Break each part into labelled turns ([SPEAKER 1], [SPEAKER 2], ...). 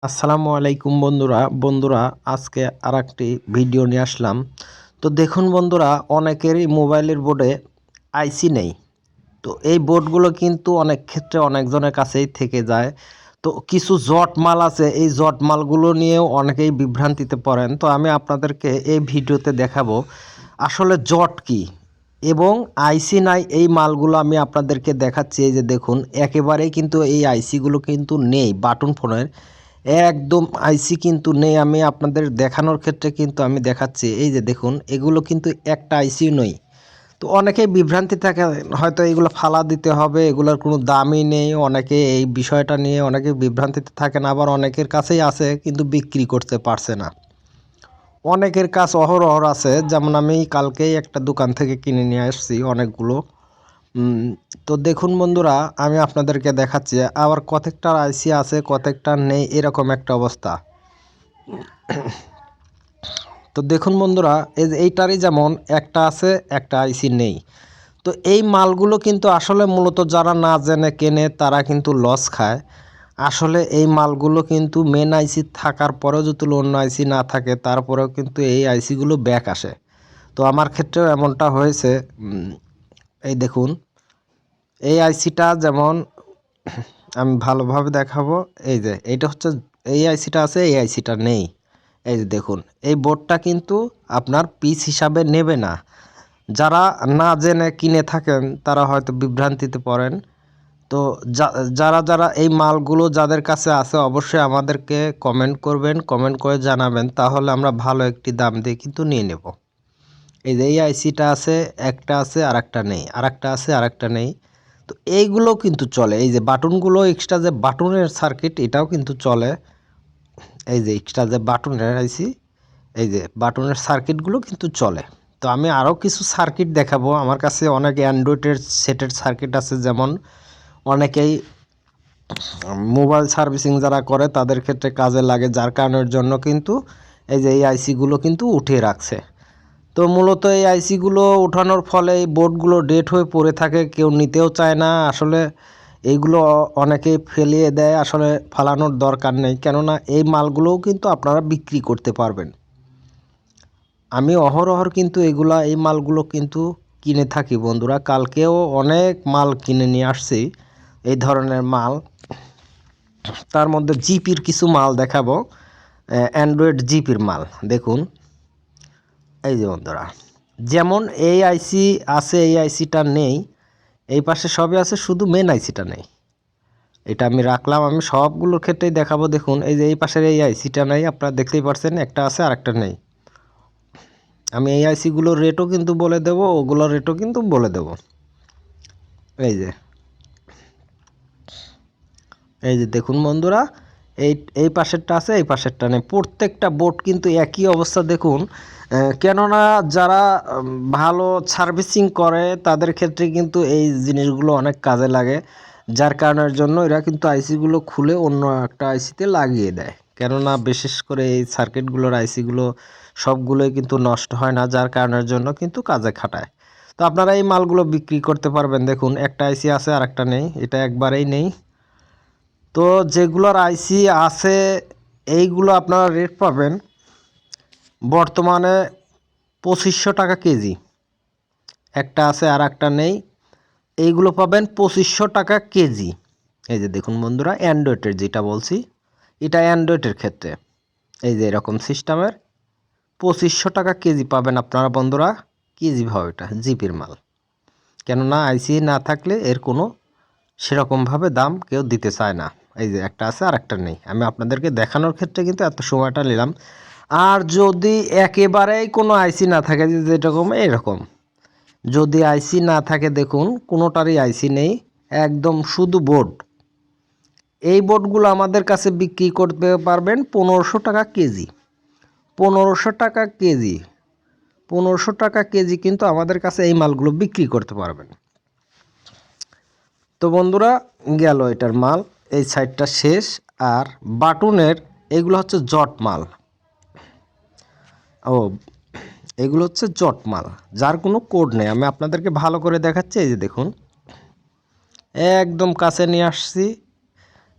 [SPEAKER 1] আসসালামু আলাইকুম বন্ধুরা আজকে আরেকটি ভিডিও নিয়ে আসলাম। তো দেখুন বন্ধুরা, অনেকেরই মোবাইলের বোর্ডে আইসি নেই। তো এই বোর্ডগুলো কিন্তু অনেক ক্ষেত্রে অনেকজনের কাছেই থেকে যায়। তো কিছু জট মাল আছে, এই জট মালগুলো নিয়েও অনেকেই বিভ্রান্তিতে পড়েন। তো আমি আপনাদেরকে এই ভিডিওতে দেখাবো আসলে জট কি এবং আইসি নাই এই মালগুলো আমি আপনাদেরকে দেখাচ্ছি। এই যে দেখুন, একেবারেই কিন্তু এই আইসিগুলো কিন্তু নেই বাটন ফোনের, একদম আইসি কিন্তু নেই। আমি আপনাদের দেখানোর ক্ষেত্রে কিন্তু আমি দেখাচ্ছি। এই যে দেখুন, এগুলো কিন্তু একটা আইসি নই। তো অনেকেই বিভ্রান্তি থাকে, হয়তো এগুলো ফালা দিতে হবে, এগুলোর কোনো দামই নেই। অনেকে এই বিষয়টা নিয়ে অনেকে বিভ্রান্তিতে থাকেন, আবার অনেকের কাছেই আছে কিন্তু বিক্রি করতে পারছে না। অনেকের কাছ অহরহ আছে, যেমন আমি কালকেই একটা দোকান থেকে কিনে নিয়ে আসছি অনেকগুলো। তো দেখুন বন্ধুরা, আমি আপনাদেরকে দেখাচ্ছি। আবার কতকটার আইসি আছে, কতকটার নেই, এরকম একটা অবস্থা। তো দেখুন বন্ধুরা, এই যে এইটারই যেমন একটা আছে, একটা আইসি নেই। তো এই মালগুলো কিন্তু আসলে মূলত যারা না জেনে কেনে তারা কিন্তু লস খায়। আসলে এই মালগুলো কিন্তু মেন আইসি থাকার পরেও যদি অন্য আইসি না থাকে, তারপরেও কিন্তু এই আইসিগুলো ব্যাক আসে। তো আমার ক্ষেত্রেও এমনটা হয়েছে। এই দেখুন, এই আইসিটা যেমন আমি ভালোভাবে দেখাবো। এই যে এইটা হচ্ছে, এই আইসিটা আছে, এই আইসিটা নেই। এই যে দেখুন, এই বোর্ডটা কিন্তু আপনার পিস হিসাবে নেবে না। যারা না জেনে কিনে থাকেন তারা হয়তো বিভ্রান্তিতে পড়েন। তো যারা এই মালগুলো যাদের কাছে আছে, অবশ্যই আমাদেরকে কমেন্ট করবেন, কমেন্ট করে জানাবেন, তাহলে আমরা ভালো একটি দাম দিয়ে কিন্তু নিয়ে নেব। এই যে এই আইসিটা আছে, একটা আছে আর একটা নেই, আর একটা আছে আর একটা নেই। তো এইগুলো কিন্তু চলে। এই যে বাটনগুলো, এক্সট্রা যে বাটনের সার্কিট, এটাও কিন্তু চলে। এই যে এক্সট্রা যে বাটনের আইসি, এই যে বাটনের সার্কিটগুলো কিন্তু চলে। তো আমি আরও কিছু সার্কিট দেখাবো। আমার কাছে অনেক অ্যান্ড্রয়েডের সেটের সার্কিট আছে, যেমন অনেকেই মোবাইল সার্ভিসিং যারা করে তাদের ক্ষেত্রে কাজে লাগে, যার কারণের জন্য কিন্তু এই যে এই আইসিগুলো কিন্তু উঠিয়ে রাখছে। তো মূলত এই আইসিগুলো ওঠানোর ফলে এই বোর্ডগুলো ডেট হয়ে পড়ে থাকে, কেউ নিতেও চায় না। আসলে এইগুলো অনেকেই ফেলিয়ে দেয়, আসলে ফালানোর দরকার নেই, কেননা এই মালগুলোও কিন্তু আপনারা বিক্রি করতে পারবেন। আমি অহরহ কিন্তু এই মালগুলো কিন্তু কিনে থাকি বন্ধুরা। কালকেও অনেক মাল কিনে নিয়ে আসছি, এই ধরনের মাল। তার মধ্যে জিপির কিছু মাল দেখাবো, অ্যান্ড্রয়েড জিপির মাল। দেখুন এই যে বন্ধুরা, যেমন এই আইসি আছে, এই আইসিটা নেই, এই পাশে সবই আছে, শুধু মেন আইসিটা নেই। এটা আমি রাখলাম, আমি সবগুলোর ক্ষেত্রেই দেখাবো। দেখুন এই যে এই পাশের এই আইসিটা নেই, আপনারা দেখতেই পারছেন, একটা আছে আর একটা নেই। আমি এই আইসিগুলোর রেটও কিন্তু বলে দেব, ওগুলোর রেটও কিন্তু বলে দেব। এই যে এই যে দেখুন বন্ধুরা, এই এই পাশেরটা আছে, এই পাশেরটা নেই। প্রত্যেকটা বোর্ড কিন্তু একই অবস্থা। দেখুন, কেননা যারা ভালো সার্ভিসিং করে তাদের ক্ষেত্রে কিন্তু এই জিনিসগুলো অনেক কাজে লাগে, যার কারণের জন্য এরা কিন্তু আইসিগুলো খুলে অন্য একটা আইসিতে লাগিয়ে দেয়। কেননা বিশেষ করে এই সার্কিটগুলোর আইসিগুলো সবগুলোই কিন্তু নষ্ট হয় না, যার কারণের জন্য কিন্তু কাজে খাটায়। তো আপনারা এই মালগুলো বিক্রি করতে পারবেন। দেখুন, একটা আইসি আছে আর একটা নেই, এটা একবারেই নেই। তো যেগুলোর আইসি আছে এইগুলো আপনারা রেট পাবেন বর্তমানে 2500 টাকা কেজি। একটা আছে আর একটা নেই, এইগুলো পাবেন 2500 টাকা কেজি। এই যে দেখুন বন্ধুরা, অ্যান্ড্রয়েডের যেটা বলছি, এটা অ্যান্ড্রয়েডের ক্ষেত্রে এই যে এরকম সিস্টেমের 2500 টাকা কেজি পাবেন আপনারা বন্ধুরা। কেজি ভাবে এটা জিপির মাল, কেননা আইসি না থাকলে এর কোনো সেরকমভাবে দাম কেউ দিতে চায় না। এই যে একটা আছে আর একটা নেই, আমি আপনাদেরকে দেখানোর ক্ষেত্রে কিন্তু এত সময়টা নিলাম। আর যদি একেবারেই কোনো আইসি না থাকে, যেরকম এরকম যদি আইসি না থাকে, দেখুন কোনোটারই আইসি নেই, একদম শুধু বোর্ড। এই বোর্ডগুলো আমাদের কাছে বিক্রি করতে পারবেন 1500 টাকা কেজি। 1500 টাকা কেজি, 1500 টাকা কেজি কিন্তু আমাদের কাছে এই মালগুলো বিক্রি করতে পারবেন। তো বন্ধুরা, গেল এটার মাল, এই সাইডটা শেষ। আর বাটনের এগুলো হচ্ছে জট মাল। ও, এগুলো হচ্ছে জট মাল, যার কোনো কোড নেই। আমি আপনাদেরকে ভালো করে দেখাচ্ছি। এই যে দেখুন, একদম কাছে নিয়ে আসছি।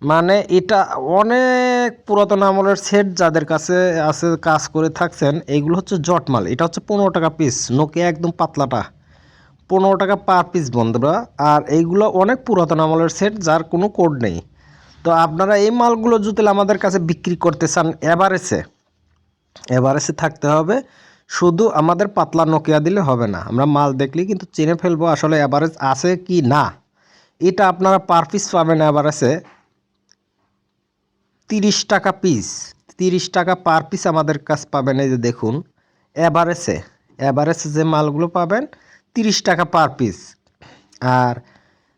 [SPEAKER 1] মানে এটা অনেক পুরাতন আমলের সেট যাদের কাছে আছে কাজ করে থাকছেন, এইগুলো হচ্ছে জট মাল। এটা হচ্ছে 15 টাকা পিস, নোকিয়া একদম পাতলাটা 15 টাকা পার পিস বন্ধুরা। আর এইগুলো অনেক পুরাতন আমলের সেট যার কোনো কোড নেই। তো আপনারা এই মালগুলো যদি আমাদের কাছে বিক্রি করতে চান এভারেজে থাকতে হবে। শুধু আমাদের পাতলা নোকিয়া দিলে হবে না, আমরা মাল দেখলেই কিন্তু চিনে ফেলবো আসলে এভারেজ আছে কি না। এটা আপনারা পার পিস পাবেন এভারেজে 30 টাকা পিস, 30 টাকা পার পিস আমাদের কাছে পাবেন। এই যে দেখুন এভারেজে যে মালগুলো পাবেন 30 টাকা পার পিস। আর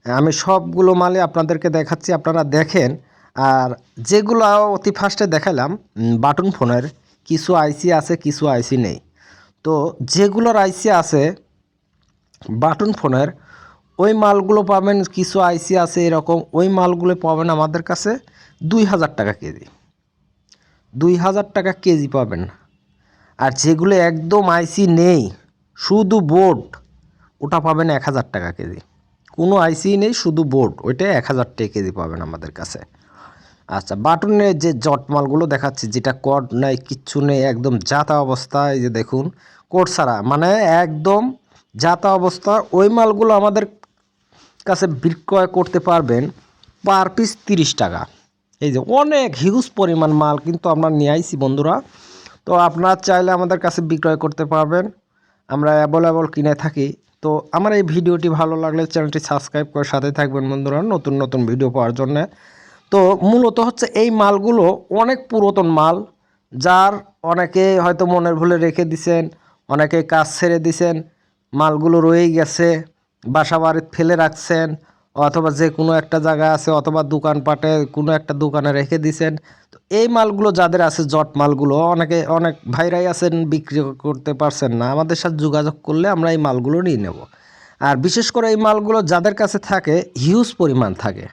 [SPEAKER 1] আমি সবগুলো মালে আপনাদেরকে দেখাচ্ছি, আপনারা দেখেন। আর যেগুলো অতি ফার্স্টে দেখালাম বাটন ফোনের কিছু আইসি আছে, কিছু আইসি নেই। তো যেগুলোর আইসি আছে বাটন ফোনের ওই মালগুলো পাবেন, কিছু আইসি আছে এরকম, ওই মালগুলো পাবেন আমাদের কাছে 2000 টাকা কেজি, 2000 টাকা কেজি পাবেন। আর যেগুলো একদম আইসি নেই শুধু বোর্ড, ওটা পাবেন 1000 টাকা কেজি। কোনো আইসি নেই শুধু বোর্ড, ওইটা 1000 টাকা কেজি পাবেন আমাদের কাছে। আচ্ছা, বাটনের যে জট মালগুলো দেখাচ্ছি, যেটা কড নাই কিচ্ছু নেই, একদম জাতা অবস্থা, এই যে দেখুন কোড ছাড়া, মানে একদম জাতা অবস্থা, ওই মালগুলো আমাদের কাছে বিক্রয় করতে পারবেন পার পিস 30 টাকা। এই যে অনেক হিউজ পরিমাণ মাল কিন্তু আমরা নিয়ে আইছি বন্ধুরা। তো আপনারা চাইলে আমাদের কাছে বিক্রয় করতে পারবেন, আমরা অ্যাভেলেবল কিনে থাকি। তো আমার এই ভিডিওটি ভালো লাগলে চ্যানেলটি সাবস্ক্রাইব করে সাথে থাকবেন বন্ধুরা, নতুন নতুন ভিডিও পাওয়ার জন্য। তো মূলত হচ্ছে এই মালগুলো অনেক পুরাতন মাল, যার অনেকে হয়তো মনের ভুলে রেখে দিছেন, অনেকে কাজ ছেড়ে দিছেন, মালগুলো রয়েই গেছে, বাসা বাড়িতে ফেলে রাখছেন, অথবা যে কোনো একটা জায়গা আছে, অথবা দোকানপাটে কোনো একটা দোকানে রেখে দিছেন। তো এই মালগুলো যাদের আছে জট মালগুলো, অনেক ভাইরাই আছেন বিক্রি করতে পারছেন না, আমাদের সাথে যোগাযোগ করলে আমরা এই মালগুলো নিয়ে নেব। আর বিশেষ করে এই মালগুলো যাদের কাছে থাকে হিউজ পরিমাণ থাকে,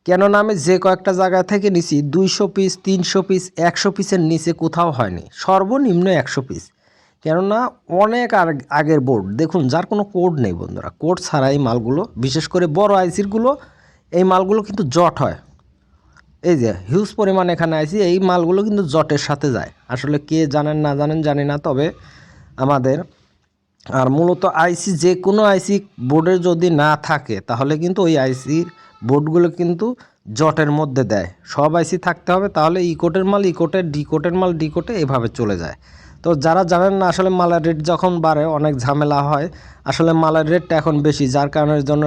[SPEAKER 1] কেননা আমি যে কয়েকটা জায়গা থেকে নিছি 200 পিস, 300 পিস, 100 পিসের নিচে কোথাও হয়নি, সর্বনিম্ন 100 পিস। কেননা অনেক আগের বোর্ড দেখুন, যার কোনো কোড নেই বন্ধুরা, কোড ছাড়াই মালগুলো, বিশেষ করে বড় আইসিরগুলো, এই মালগুলো কিন্তু জট হয়। এই যে হিউজ পরিমাণ এখানে আইসি, এই মালগুলো কিন্তু জটের সাথে যায়। আসলে কে জানেন না জানেন জানি না, তবে আমাদের আর মূলত আইসি, যে কোনো আইসি বোর্ডের যদি না থাকে তাহলে কিন্তু ওই আইসি বোর্ডগুলো কিন্তু জটের মধ্যে দেয়। সব আইসি থাকতে হবে, তাহলে ইকোটের মাল ইকোটে, ডিকোটের মাল ডিকোটে, এভাবে চলে যায়। তো যারা জানেন না, আসলে মালের রেট যখন বাড়ে অনেক ঝামেলা হয়। আসলে মালের রেটটা এখন বেশি, যার কারণের জন্য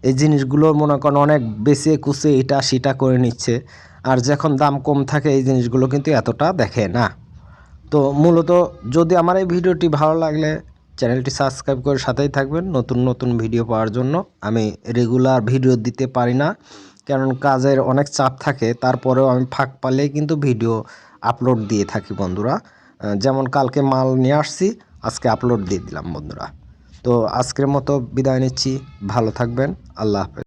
[SPEAKER 1] এই জিনিসগুলো মনে করেন অনেক বেশি কুচে এটা সেটা করে নিচ্ছে। আর যখন দাম কম থাকে এই জিনিসগুলো কিন্তু এতটা দেখে না। তো মূলত যদি আমার এই ভিডিওটি ভালো লাগলে চ্যানেলটি সাবস্ক্রাইব করে সাথেই থাকবেন নতুন নতুন ভিডিও পাওয়ার জন্য। আমি রেগুলার ভিডিও দিতে পারি না, কারণ কাজের অনেক চাপ থাকে, তারপরেও আমি ফাঁক পালেই কিন্তু ভিডিও আপলোড দিয়ে থাকি বন্ধুরা। যেমন কালকে মাল নিয়ে আসছি, আজকে আপলোড দিয়ে দিলাম বন্ধুরা। তো আজকের মতো বিদায় নিচ্ছি, ভালো থাকবেন, আল্লাহ হাফেজ।